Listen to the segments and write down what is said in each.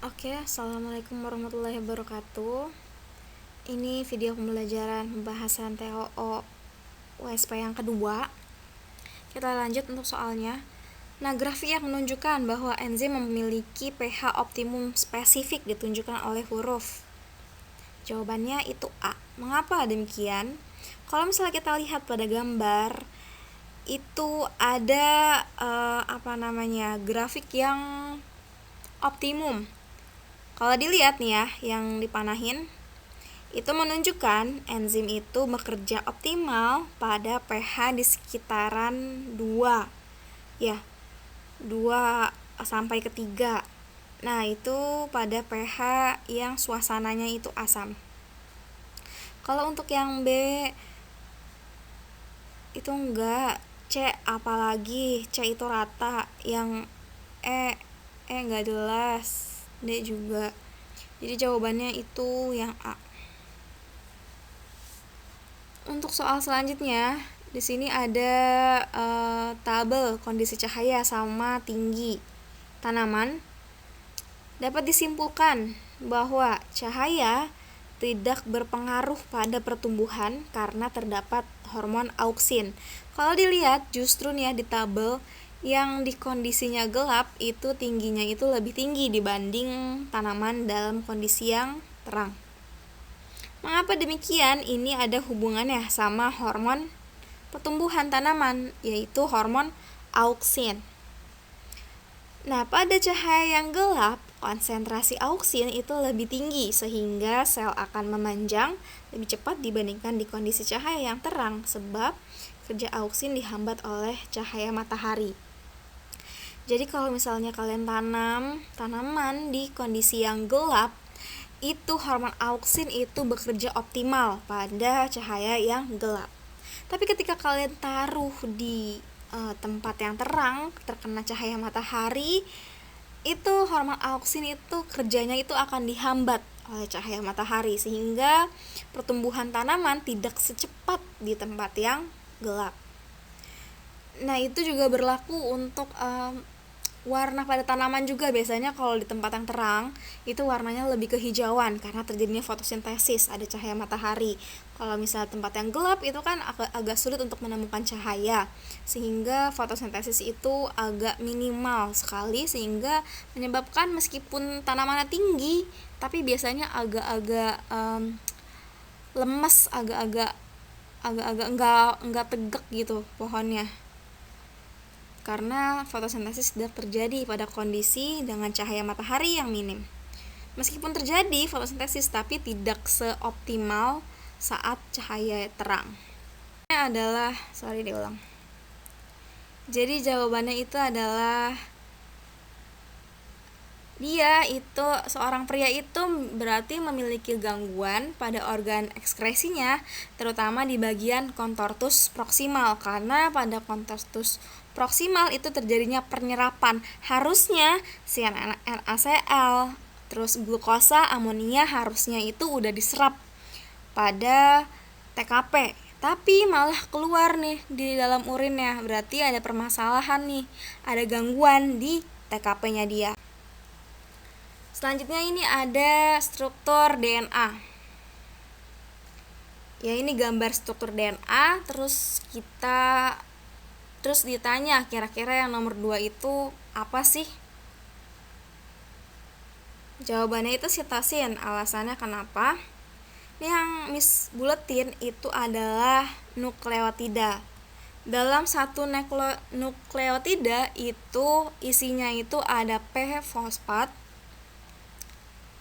Oke, assalamualaikum warahmatullahi wabarakatuh. Ini video pembelajaran pembahasan TOO USP yang kedua. Kita lanjut untuk soalnya. Nah, grafik yang menunjukkan bahwa enzim memiliki pH optimum spesifik ditunjukkan oleh huruf. Jawabannya itu A. Mengapa demikian? Kalau misalnya kita lihat pada gambar, itu ada grafik yang optimum. Kalau dilihat nih ya, yang dipanahin itu menunjukkan enzim itu bekerja optimal pada pH di sekitaran 2. Ya, 2 sampai ke 3. Nah, itu pada pH yang suasananya itu asam. Kalau untuk yang B itu enggak, C apalagi, C itu rata, yang enggak jelas, D juga. Jadi jawabannya itu yang A. Untuk soal selanjutnya, di sini ada tabel kondisi cahaya sama tinggi tanaman. Dapat disimpulkan bahwa cahaya tidak berpengaruh pada pertumbuhan karena terdapat hormon auksin. Kalau dilihat justru nih ya di tabel yang di kondisinya gelap itu tingginya itu lebih tinggi dibanding tanaman dalam kondisi yang terang. Mengapa demikian? Ini ada hubungannya sama hormon pertumbuhan tanaman, yaitu hormon auksin. Nah, pada cahaya yang gelap, konsentrasi auksin itu lebih tinggi sehingga sel akan memanjang lebih cepat dibandingkan di kondisi cahaya yang terang sebab kerja auksin dihambat oleh cahaya matahari. Jadi kalau misalnya kalian tanam tanaman di kondisi yang gelap, itu hormon auksin itu bekerja optimal pada cahaya yang gelap. Tapi ketika kalian taruh di tempat yang terang, terkena cahaya matahari, itu hormon auksin itu kerjanya itu akan dihambat oleh cahaya matahari sehingga pertumbuhan tanaman tidak secepat di tempat yang gelap. Nah, itu juga berlaku untuk warna pada tanaman juga. Biasanya kalau di tempat yang terang itu warnanya lebih kehijauan karena terjadinya fotosintesis, ada cahaya matahari. Kalau misalnya tempat yang gelap itu kan agak sulit untuk menemukan cahaya sehingga fotosintesis itu agak minimal sekali sehingga menyebabkan meskipun tanamannya tinggi tapi biasanya agak-agak lemes, agak-agak enggak tegak gitu pohonnya. Karena fotosintesis tidak terjadi pada kondisi dengan cahaya matahari yang minim. Meskipun terjadi fotosintesis tapi tidak seoptimal saat cahaya terang. Jadi jawabannya itu adalah dia itu seorang pria itu berarti memiliki gangguan pada organ ekskresinya terutama di bagian contortus proximal karena pada contortus proximal itu terjadinya penyerapan. Harusnya NaCl terus glukosa amonia harusnya itu udah diserap pada TKP tapi malah keluar nih di dalam urinnya. Berarti ada permasalahan nih, ada gangguan di TKP-nya dia. Selanjutnya ini ada struktur DNA. Ya, ini gambar struktur DNA, terus ditanya kira-kira yang nomor 2 itu apa sih? Jawabannya itu sitosin. Alasannya kenapa? Yang Miss buletin itu adalah nukleotida. Dalam satu nukleotida itu isinya itu ada P fosfat.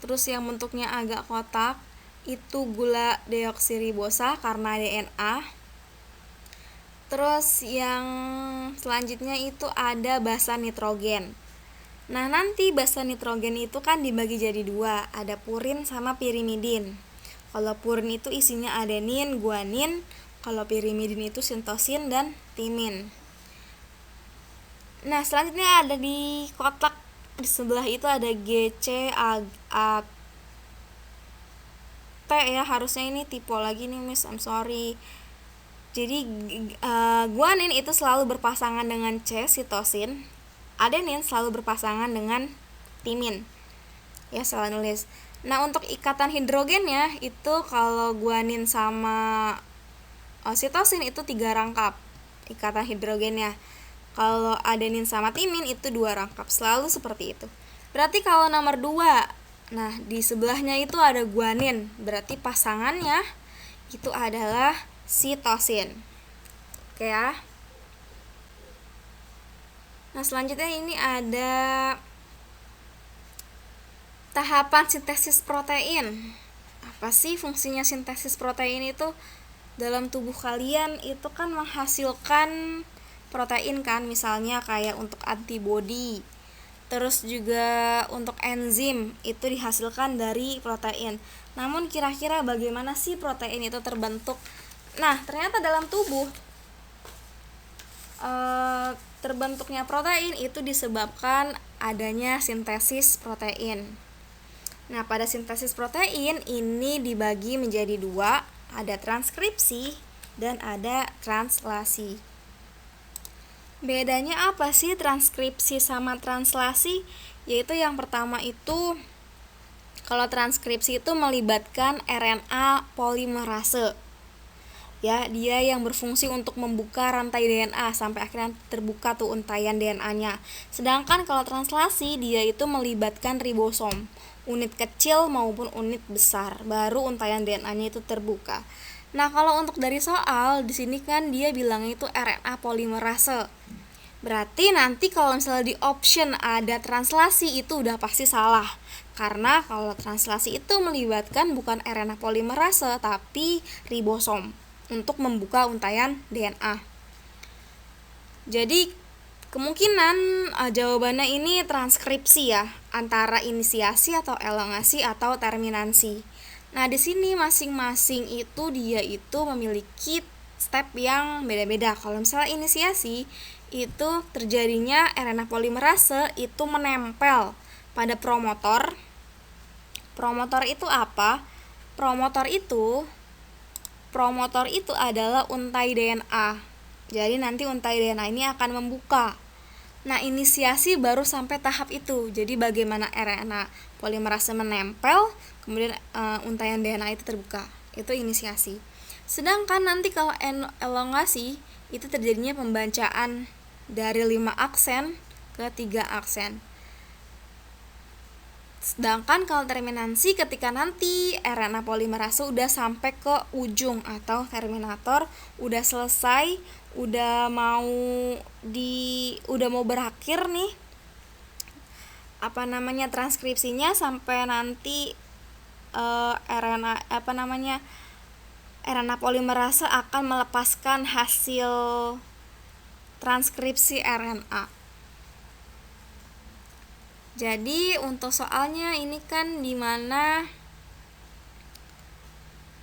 Terus yang bentuknya agak kotak itu gula deoksiribosa karena DNA. Terus yang selanjutnya itu ada basa nitrogen. Nah, nanti basa nitrogen itu kan dibagi jadi 2, ada purin sama pirimidin. Kalau purin itu isinya adenin, guanin, kalau pirimidin itu sintosin dan timin. Nah, selanjutnya ada di kotak di sebelah itu ada GC A T ya, harusnya ini typo lagi nih Miss, I'm sorry. Jadi guanin itu selalu berpasangan dengan C, sitosin. Adenin selalu berpasangan dengan timin. Ya, salah nulis. Nah, untuk ikatan hidrogennya itu kalau guanin sama sitosin itu 3 rangkap ikatan hidrogennya. Kalau adenin sama timin itu 2 rangkap, selalu seperti itu. Berarti kalau nomor 2, nah di sebelahnya itu ada guanin, berarti pasangannya itu adalah sitosin. Oke ya. Nah, selanjutnya ini ada tahapan sintesis protein. Apa sih fungsinya sintesis protein itu? Dalam tubuh kalian itu kan menghasilkan protein kan, misalnya kayak untuk antibodi. Terus juga untuk enzim itu dihasilkan dari protein. Namun kira-kira bagaimana sih protein itu terbentuk? Nah, ternyata dalam tubuh terbentuknya protein itu disebabkan adanya sintesis protein. Nah, pada sintesis protein ini dibagi menjadi 2, ada transkripsi dan ada translasi. Bedanya apa sih transkripsi sama translasi? Yaitu yang pertama itu, kalau transkripsi itu melibatkan RNA polimerase. Ya, dia yang berfungsi untuk membuka rantai DNA sampai akhirnya terbuka tuh untaian DNA-nya. Sedangkan kalau translasi dia itu melibatkan ribosom, unit kecil maupun unit besar, baru untaian DNA-nya itu terbuka. Nah, kalau untuk dari soal di sini kan dia bilangnya itu RNA polimerase. Berarti nanti kalau misalnya di option ada translasi itu udah pasti salah. Karena kalau translasi itu melibatkan bukan RNA polimerase tapi ribosom untuk membuka untaian DNA. Jadi kemungkinan jawabannya ini transkripsi ya, antara inisiasi atau elongasi atau terminasi. Nah, di sini masing-masing itu dia itu memiliki step yang beda-beda. Kalau misalnya inisiasi itu terjadinya RNA polimerase itu menempel pada promotor. Promotor itu apa? Promotor itu adalah untai DNA. Jadi nanti untai DNA ini akan membuka. Nah, inisiasi baru sampai tahap itu. Jadi bagaimana RNA polimerase menempel, kemudian untaian DNA itu terbuka. Itu inisiasi. Sedangkan nanti kalau elongasi itu terjadinya pembacaan dari 5 aksen ke 3 aksen. Sedangkan kalau terminasi ketika nanti RNA polimerase udah sampai ke ujung atau terminator, udah selesai, udah mau berakhir nih transkripsinya sampai nanti RNA polimerase akan melepaskan hasil transkripsi RNA. Jadi untuk soalnya ini kan dimana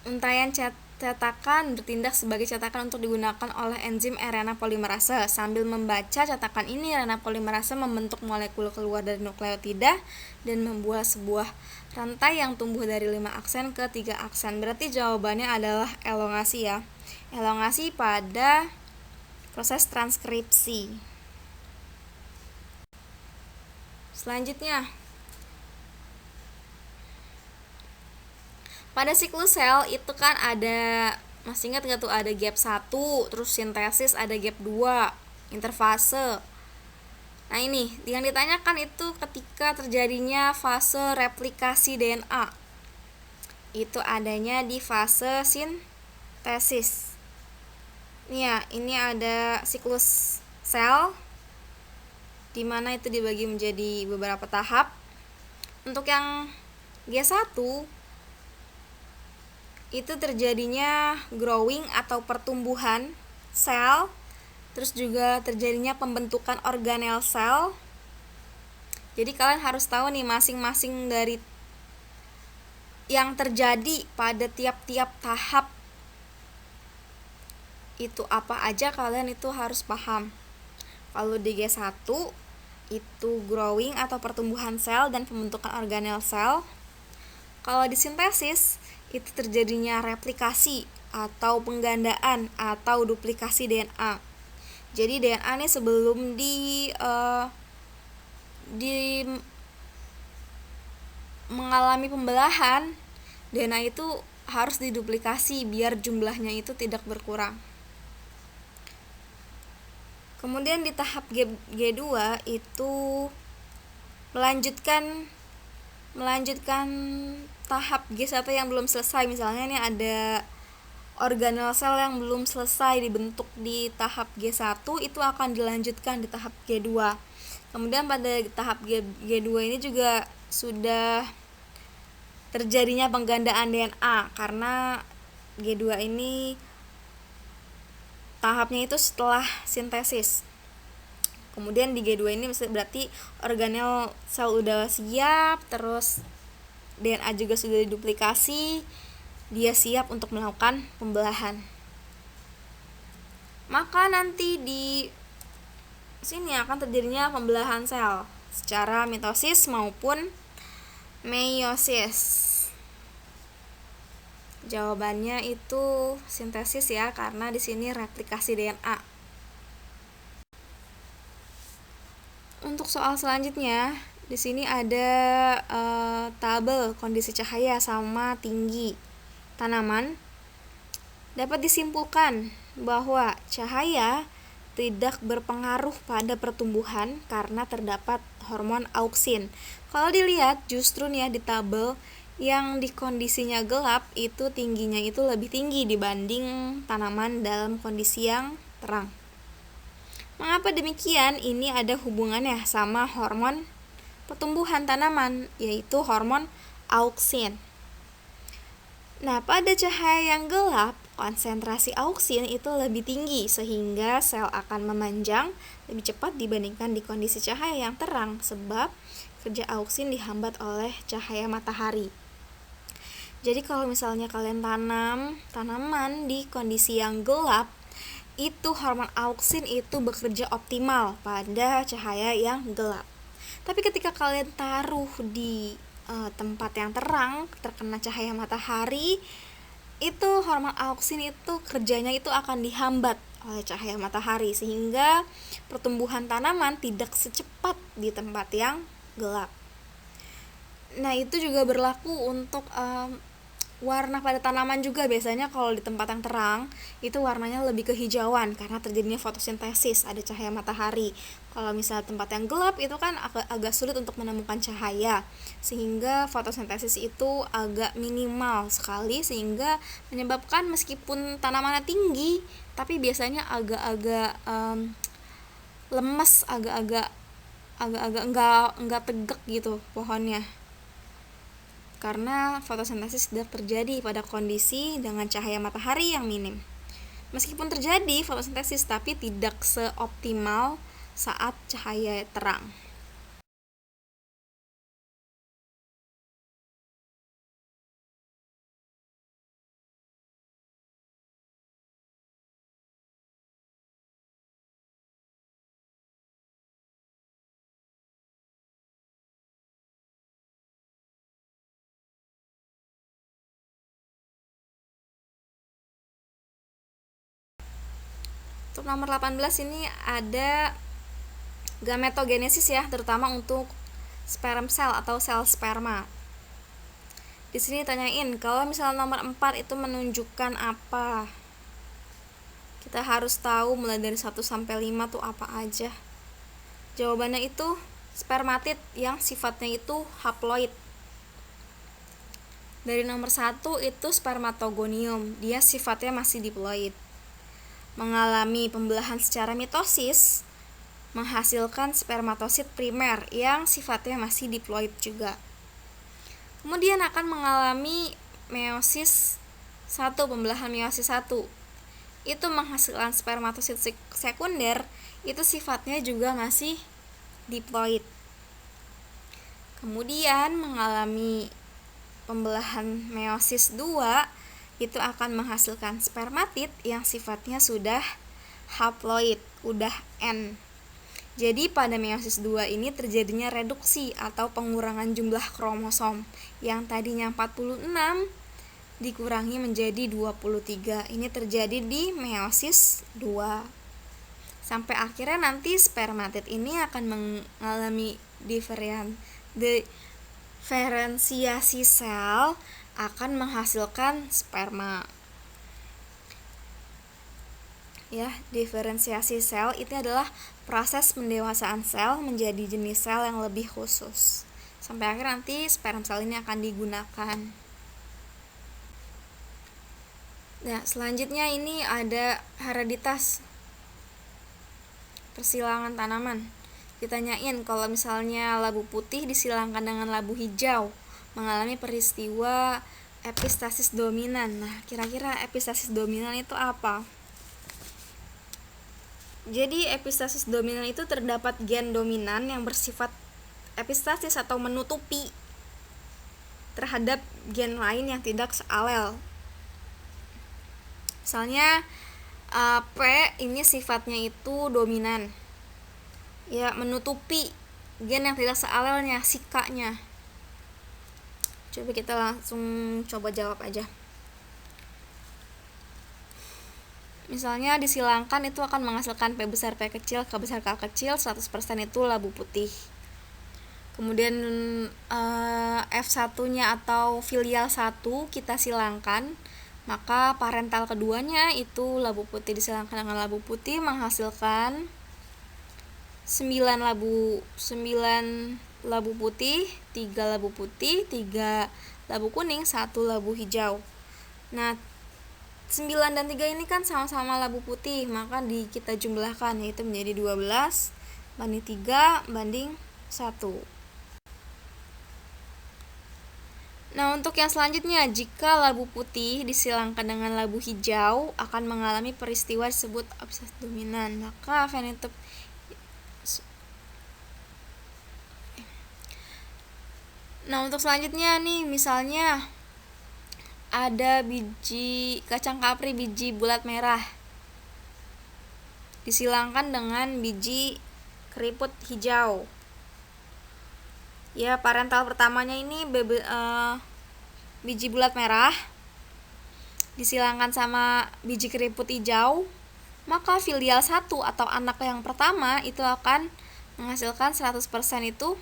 untaian cetakan bertindak sebagai cetakan untuk digunakan oleh enzim RNA polimerase. Sambil membaca cetakan ini, RNA polimerase membentuk molekul keluar dari nukleotida dan membuat sebuah rantai yang tumbuh dari 5 aksen ke 3 aksen. Berarti jawabannya adalah elongasi ya. Elongasi pada proses transkripsi. Selanjutnya, pada siklus sel itu kan ada, masih ingat gak tuh, ada gap 1, terus sintesis ada gap 2, interfase. Nah, ini yang ditanyakan itu ketika terjadinya fase replikasi DNA. Itu adanya di fase sintesis. Ini ada siklus sel di mana itu dibagi menjadi beberapa tahap. Untuk yang G1 itu terjadinya growing atau pertumbuhan sel, terus juga terjadinya pembentukan organel sel. Jadi kalian harus tahu nih masing-masing dari yang terjadi pada tiap-tiap tahap itu apa aja, kalian itu harus paham. Kalau di G1 itu growing atau pertumbuhan sel dan pembentukan organel sel. Kalau di sintesis itu terjadinya replikasi atau penggandaan atau duplikasi DNA. Jadi DNA ini sebelum mengalami pembelahan, DNA itu harus diduplikasi biar jumlahnya itu tidak berkurang. Kemudian di tahap G2 itu melanjutkan tahap G1 yang belum selesai. Misalnya nih ada organel sel yang belum selesai dibentuk di tahap G1, itu akan dilanjutkan di tahap G2. Kemudian pada tahap G2 ini juga sudah terjadinya penggandaan DNA karena G2 ini tahapnya itu setelah sintesis. Kemudian di G2 ini berarti organel sel udah siap, terus DNA juga sudah diduplikasi, dia siap untuk melakukan pembelahan. Maka nanti di sini akan terjadinya pembelahan sel secara mitosis maupun meiosis. Jawabannya itu sintesis ya, karena di sini replikasi DNA. Untuk soal selanjutnya, di sini ada tabel kondisi cahaya sama tinggi tanaman. Dapat disimpulkan bahwa cahaya tidak berpengaruh pada pertumbuhan karena terdapat hormon auksin. Kalau dilihat justru nih ya di tabel yang di kondisinya gelap itu tingginya itu lebih tinggi dibanding tanaman dalam kondisi yang terang. Mengapa demikian? Ini ada hubungannya sama hormon pertumbuhan tanaman, yaitu hormon auksin. Nah, pada cahaya yang gelap, konsentrasi auksin itu lebih tinggi sehingga sel akan memanjang lebih cepat dibandingkan di kondisi cahaya yang terang sebab kerja auksin dihambat oleh cahaya matahari. Jadi kalau misalnya kalian tanam tanaman di kondisi yang gelap, itu hormon auksin itu bekerja optimal pada cahaya yang gelap. Tapi ketika kalian taruh di tempat yang terang, terkena cahaya matahari, itu hormon auksin itu kerjanya itu akan dihambat oleh cahaya matahari sehingga pertumbuhan tanaman tidak secepat di tempat yang gelap. Nah, itu juga berlaku untuk warna pada tanaman juga. Biasanya kalau di tempat yang terang itu warnanya lebih kehijauan karena terjadinya fotosintesis, ada cahaya matahari. Kalau misalnya tempat yang gelap itu kan agak sulit untuk menemukan cahaya sehingga fotosintesis itu agak minimal sekali sehingga menyebabkan meskipun tanamannya tinggi tapi biasanya agak-agak lemes, agak-agak enggak tegak gitu pohonnya. Karena fotosintesis tidak terjadi pada kondisi dengan cahaya matahari yang minim. Meskipun terjadi fotosintesis tapi tidak seoptimal saat cahaya terang. Untuk nomor 18 ini ada gametogenesis ya, terutama untuk sperm cell atau sel sperma. Di sini tanyain kalau misalnya nomor 4 itu menunjukkan apa? Kita harus tahu mulai dari 1 sampai 5 tuh apa aja. Jawabannya itu spermatid yang sifatnya itu haploid. Dari nomor 1 itu spermatogonium, dia sifatnya masih diploid. Mengalami pembelahan secara mitosis, menghasilkan spermatosit primer yang sifatnya masih diploid juga. Kemudian akan mengalami meiosis 1, pembelahan meiosis 1. Itu menghasilkan spermatosit sekunder, itu sifatnya juga masih diploid. Kemudian mengalami pembelahan meiosis 2, itu akan menghasilkan spermatid yang sifatnya sudah haploid, udah N. Jadi pada meiosis 2 ini terjadinya reduksi atau pengurangan jumlah kromosom yang tadinya 46 dikurangi menjadi 23. Ini terjadi di meiosis 2. Sampai akhirnya nanti spermatid ini akan mengalami Diferensiasi sel akan menghasilkan sperma. Ya, diferensiasi sel itu adalah proses pendewasaan sel menjadi jenis sel yang lebih khusus. Sampai akhir nanti sperma sel ini akan digunakan. Nah, selanjutnya ini ada hereditas persilangan tanaman. Ditanyain kalau misalnya labu putih disilangkan dengan labu hijau mengalami peristiwa epistasis dominan. Nah, kira-kira epistasis dominan itu apa? Jadi epistasis dominan itu terdapat gen dominan yang bersifat epistasis atau menutupi terhadap gen lain yang tidak sealel. Misalnya P ini sifatnya itu dominan, ya menutupi gen yang tidak sealelnya, si K-nya. Coba kita langsung coba jawab aja. Misalnya disilangkan itu akan menghasilkan P besar P kecil, K besar K kecil, 100% itu labu putih. Kemudian F1-nya atau filial 1 kita silangkan, maka parental keduanya itu labu putih disilangkan dengan labu putih menghasilkan 9 labu putih, 3 labu putih, 3 labu kuning, 1 labu hijau. Nah, 9 dan 3 ini kan sama-sama labu putih, maka kita jumlahkan, yaitu menjadi 12 banding 3 banding 1. Nah, untuk yang selanjutnya, jika labu putih disilangkan dengan labu hijau akan mengalami peristiwa disebut epistasis dominan, maka fenotip. Nah, untuk selanjutnya nih, misalnya ada biji kacang kapri biji bulat merah disilangkan dengan biji keriput hijau. Ya, parental pertamanya ini biji bulat merah disilangkan sama biji keriput hijau, maka filial 1 atau anak yang pertama itu akan menghasilkan 100% itu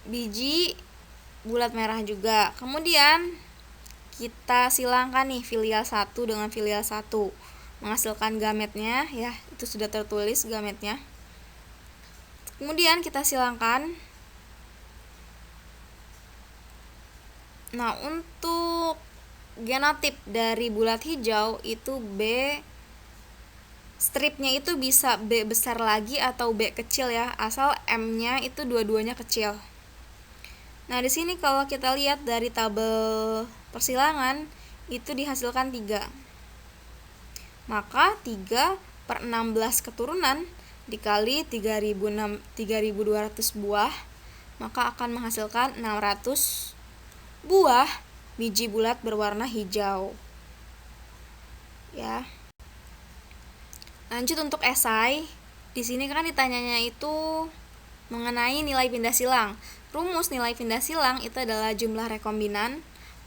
biji bulat merah juga. Kemudian kita silangkan nih filial 1 dengan filial 1 menghasilkan gametnya, ya itu sudah tertulis gametnya. Kemudian kita silangkan. Nah, untuk genotip dari bulat hijau itu B, stripnya itu bisa B besar lagi atau B kecil ya, asal M-nya itu dua-duanya kecil. Nah, di sini kalau kita lihat dari tabel persilangan itu dihasilkan 3. Maka 3/16 keturunan dikali 3.200 buah, maka akan menghasilkan 600 buah biji bulat berwarna hijau. Ya. Lanjut untuk esai. Di sini kan ditanyanya itu mengenai nilai pindah silang. Rumus nilai pindah silang itu adalah jumlah rekombinan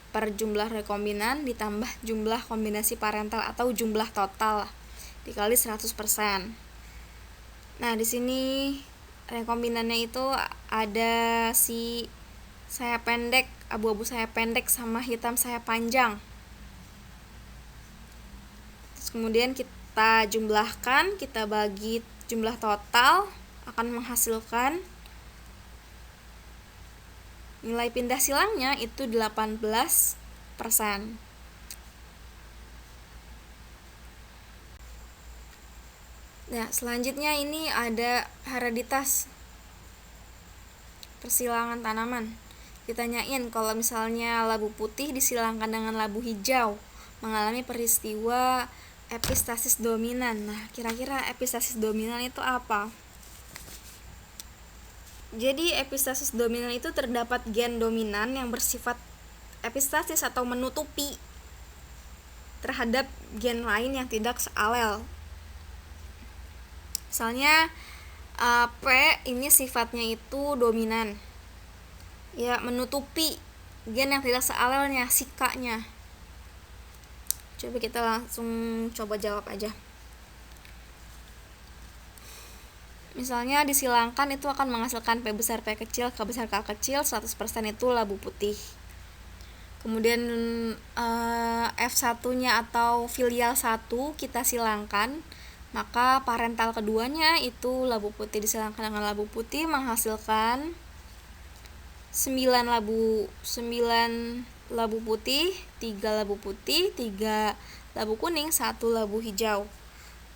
per jumlah rekombinan ditambah jumlah kombinasi parental atau jumlah total dikali 100%. Nah, di sini rekombinannya itu ada si sayap pendek, abu-abu sayap pendek sama hitam sayap panjang. Terus kemudian kita jumlahkan, kita bagi jumlah total akan menghasilkan nilai pindah silangnya itu 18%. Nah, selanjutnya ini ada hereditas persilangan tanaman. Ditanyain kalau misalnya labu putih disilangkan dengan labu hijau mengalami peristiwa epistasis dominan. Nah, kira-kira epistasis dominan itu apa? Jadi epistasis dominan itu terdapat gen dominan yang bersifat epistasis atau menutupi terhadap gen lain yang tidak sealel. Misalnya P ini sifatnya itu dominan, ya menutupi gen yang tidak sealelnya, si K-nya. Coba kita langsung coba jawab aja. Misalnya disilangkan itu akan menghasilkan P besar P kecil, K besar K kecil, 100% itu labu putih. Kemudian F1-nya atau filial 1 kita silangkan, maka parental keduanya itu labu putih disilangkan dengan labu putih menghasilkan 9 labu putih, 3 labu putih, 3 labu kuning, 1 labu hijau.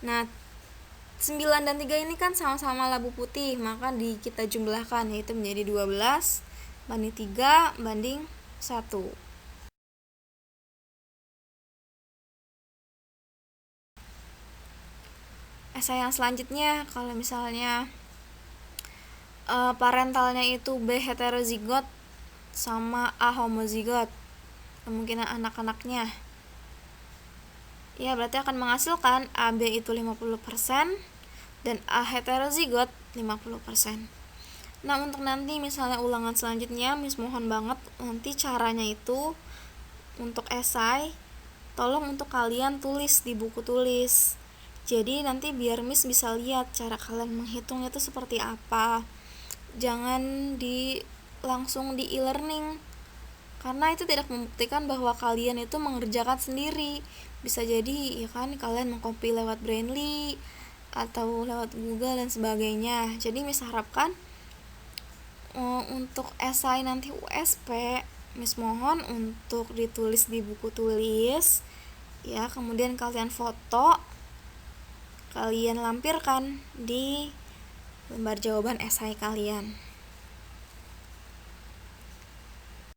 Nah, 9 dan 3 ini kan sama-sama labu putih, maka kita jumlahkan, yaitu menjadi 12 banding 3 banding 1. Esai yang selanjutnya, kalau misalnya parentalnya itu B heterozigot sama A homozigot, kemungkinan anak-anaknya, ya berarti akan menghasilkan AB itu 50% dan A heterozigot 50%. Nah, untuk nanti misalnya ulangan selanjutnya, Miss mohon banget nanti caranya itu untuk esai tolong untuk kalian tulis di buku tulis. Jadi nanti biar Miss bisa lihat cara kalian menghitung itu seperti apa. Jangan langsung di e-learning, karena itu tidak membuktikan bahwa kalian itu mengerjakan sendiri. Bisa jadi ya kan kalian mengcopy lewat Brainly atau lewat Google dan sebagainya. Jadi Miss harapkan untuk esai nanti USP, Miss mohon untuk ditulis di buku tulis ya, kemudian kalian foto, kalian lampirkan di lembar jawaban esai kalian.